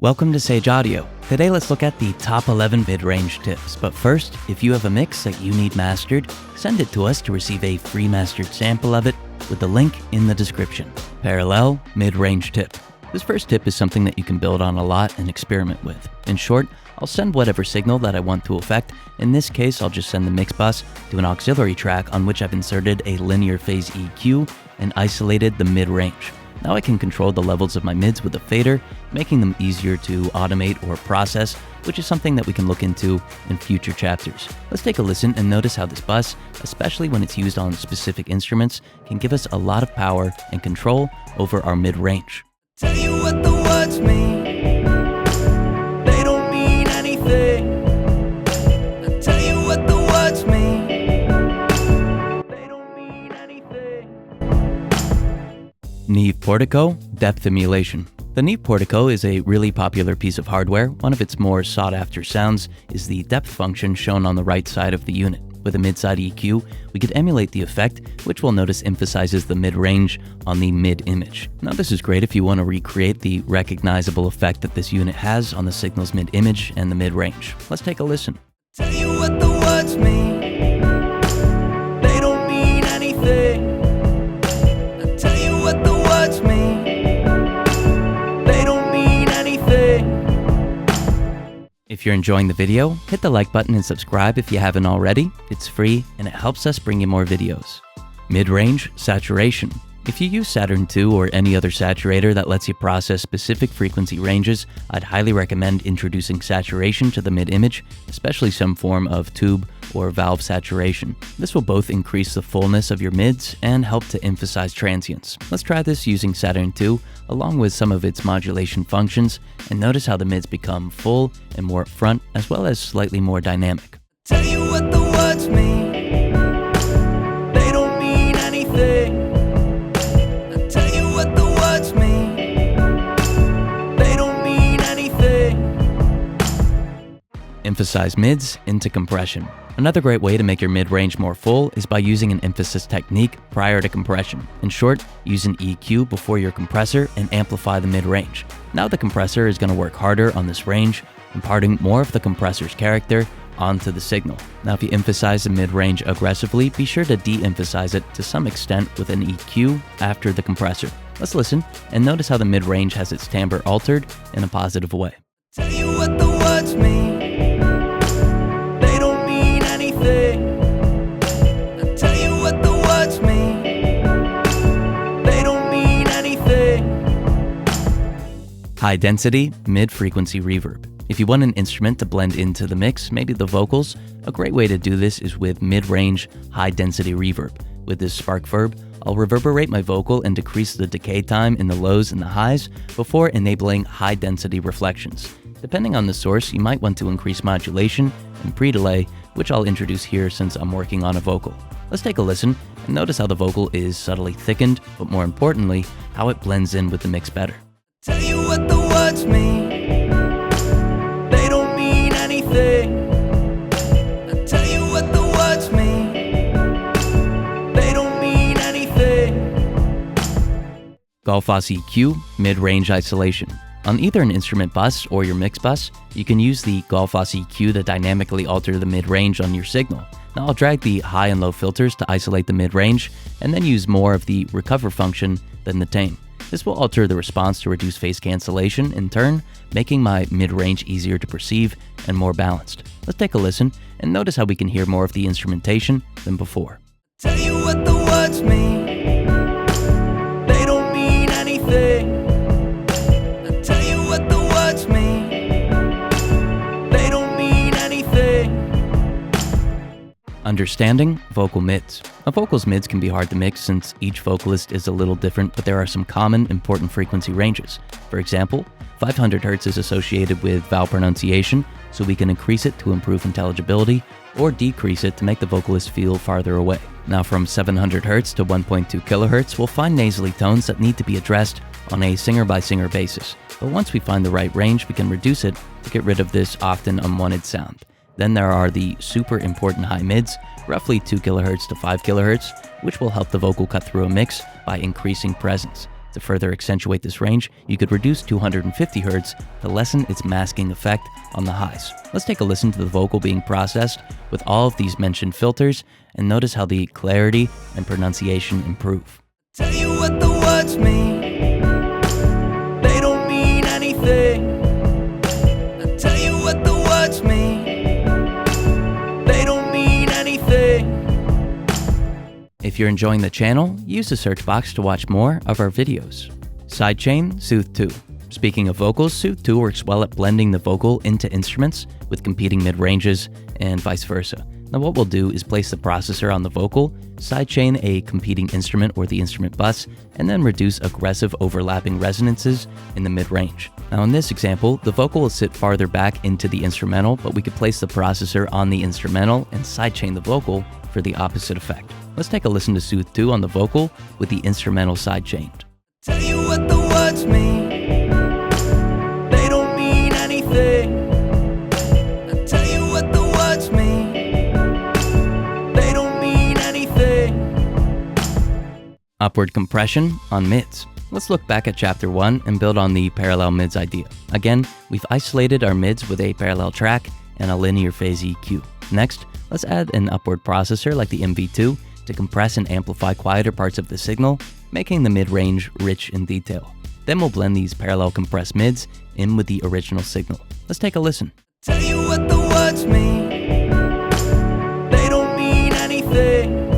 Welcome to Sage Audio. Today let's look at the top 11 mid-range tips. But first, if you have a mix that you need mastered, send it to us to receive a free mastered sample of it with the link in the description. Parallel mid-range tip. This first tip is something that you can build on a lot and experiment with. In short, I'll send whatever signal that I want to affect. In this case, I'll just send the mix bus to an auxiliary track on which I've inserted a linear phase EQ and isolated the mid-range. Now I can control the levels of my mids with a fader, making them easier to automate or process, which is something that we can look into in future chapters. Let's take a listen and notice how this bus, especially when it's used on specific instruments, can give us a lot of power and control over our mid-range. Tell you what the words mean, they don't mean anything. I tell you what the words mean, they don't mean anything. Neve Portico Depth Emulation. The Neve Portico is a really popular piece of hardware. One of its more sought-after sounds is the depth function shown on the right side of the unit. With a mid-side EQ, we could emulate the effect, which we'll notice emphasizes the mid-range on the mid-image. Now this is great if you want to recreate the recognizable effect that this unit has on the signal's mid-image and the mid-range. Let's take a listen. Tell you what the words mean, they don't mean anything. I tell you what the words mean, they don't mean anything. If you're enjoying the video, hit the like button and subscribe if you haven't already. It's free and it helps us bring you more videos. Mid-range saturation. If you use Saturn II or any other saturator that lets you process specific frequency ranges, I'd highly recommend introducing saturation to the mid-image, especially some form of tube or valve saturation. This will both increase the fullness of your mids and help to emphasize transients. Let's try this using Saturn II along with some of its modulation functions and notice how the mids become full and more upfront as well as slightly more dynamic. Tell you what the words mean, they don't mean anything. I tell you what the words mean, they don't mean anything. Emphasize mids into compression. Another great way to make your mid-range more full is by using an emphasis technique prior to compression. In short, use an EQ before your compressor and amplify the mid-range. Now the compressor is going to work harder on this range, imparting more of the compressor's character onto the signal. Now if you emphasize the mid-range aggressively, be sure to de-emphasize it to some extent with an EQ after the compressor. Let's listen and notice how the mid-range has its timbre altered in a positive way. Tell you what the words mean, they don't mean anything. I tell you what the words mean, they don't mean anything. High density, mid-frequency reverb. If you want an instrument to blend into the mix, maybe the vocals, a great way to do this is with mid-range, high-density reverb. With this Spark Verb, I'll reverberate my vocal and decrease the decay time in the lows and the highs before enabling high-density reflections. Depending on the source, you might want to increase modulation and pre-delay, which I'll introduce here since I'm working on a vocal. Let's take a listen and notice how the vocal is subtly thickened, but more importantly, how it blends in with the mix better. Tell you what the words mean, they don't mean anything. I tell you what the words mean, they don't mean anything. Gullfoss EQ mid-range isolation. On either an instrument bus or your mix bus, you can use the Gullfoss EQ to dynamically alter the mid-range on your signal. Now I'll drag the high and low filters to isolate the mid-range and then use more of the recover function than the tame. This will alter the response to reduce phase cancellation, in turn, making my mid-range easier to perceive and more balanced. Let's take a listen and notice how we can hear more of the instrumentation than before. Tell you what the words mean, they don't mean anything. I tell you what the words mean, they don't mean anything. Understanding vocal mids. A vocal's mids can be hard to mix since each vocalist is a little different, but there are some common important frequency ranges. For example, 500 Hz is associated with vowel pronunciation, so we can increase it to improve intelligibility or decrease it to make the vocalist feel farther away. Now from 700 Hz to 1.2 kHz, we'll find nasally tones that need to be addressed on a singer-by-singer basis. But once we find the right range, we can reduce it to get rid of this often unwanted sound. Then there are the super important high mids, roughly 2 kHz to 5 kHz, which will help the vocal cut through a mix by increasing presence. To further accentuate this range, you could reduce 250 Hz to lessen its masking effect on the highs. Let's take a listen to the vocal being processed with all of these mentioned filters and notice how the clarity and pronunciation improve. Tell you what the words mean, they don't mean anything. I tell you what the words mean, they don't mean anything. If you're enjoying the channel, use the search box to watch more of our videos. Sidechain Sooth 2. Speaking of vocals, Sooth 2 works well at blending the vocal into instruments with competing mid-ranges and vice versa. Now what we'll do is place the processor on the vocal, sidechain a competing instrument or the instrument bus, and then reduce aggressive overlapping resonances in the mid-range. Now in this example, the vocal will sit farther back into the instrumental, but we could place the processor on the instrumental and sidechain the vocal for the opposite effect. Let's take a listen to Sooth 2 on the vocal with the instrumental sidechained. Tell you what the words mean, they don't mean anything. I tell you what the words mean, they don't mean anything. Upward compression on mids. Let's look back at chapter 1 and build on the parallel mids idea. Again, we've isolated our mids with a parallel track and a linear phase EQ. Next, let's add an upward processor like the MV2 to compress and amplify quieter parts of the signal, making the mid-range rich in detail. Then we'll blend these parallel compressed mids in with the original signal. Let's take a listen. Tell you what the words mean, they don't mean anything.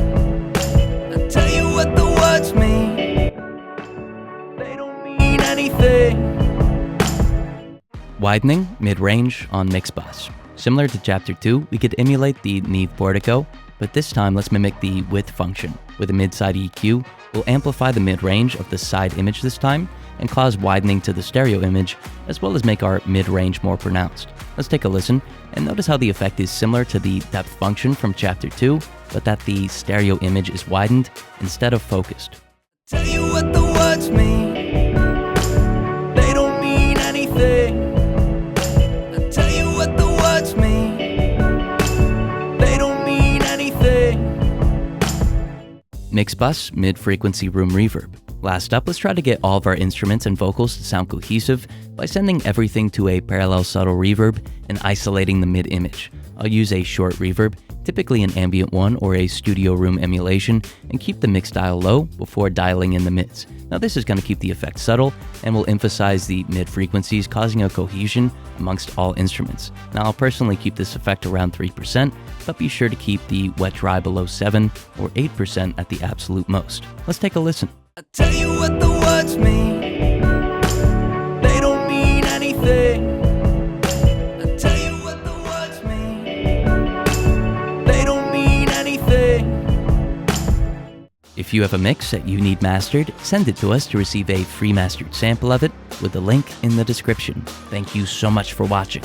I tell you what the words mean, they don't mean anything. Widening mid-range on mix bus. Similar to chapter 2, we could emulate the Neve Portico, but this time let's mimic the width function. With a mid-side EQ, we'll amplify the mid-range of the side image this time and cause widening to the stereo image, as well as make our mid-range more pronounced. Let's take a listen and notice how the effect is similar to the depth function from chapter 2, but that the stereo image is widened instead of focused. Tell you what the words mean, they don't mean anything. I tell you what the words mean, they don't mean anything. Mix bus mid-frequency room reverb. Last up, let's try to get all of our instruments and vocals to sound cohesive by sending everything to a parallel subtle reverb and isolating the mid image. I'll use a short reverb, typically an ambient one or a studio room emulation, and keep the mix dial low before dialing in the mids. Now this is going to keep the effect subtle and will emphasize the mid frequencies, causing a cohesion amongst all instruments. Now I'll personally keep this effect around 3%, but be sure to keep the wet dry below 7 or 8% at the absolute most. Let's take a listen. I tell you what the words mean, they don't mean anything. I tell you what the words mean, they don't mean anything. If you have a mix that you need mastered, send it to us to receive a free mastered sample of it with the link in the description. Thank you so much for watching.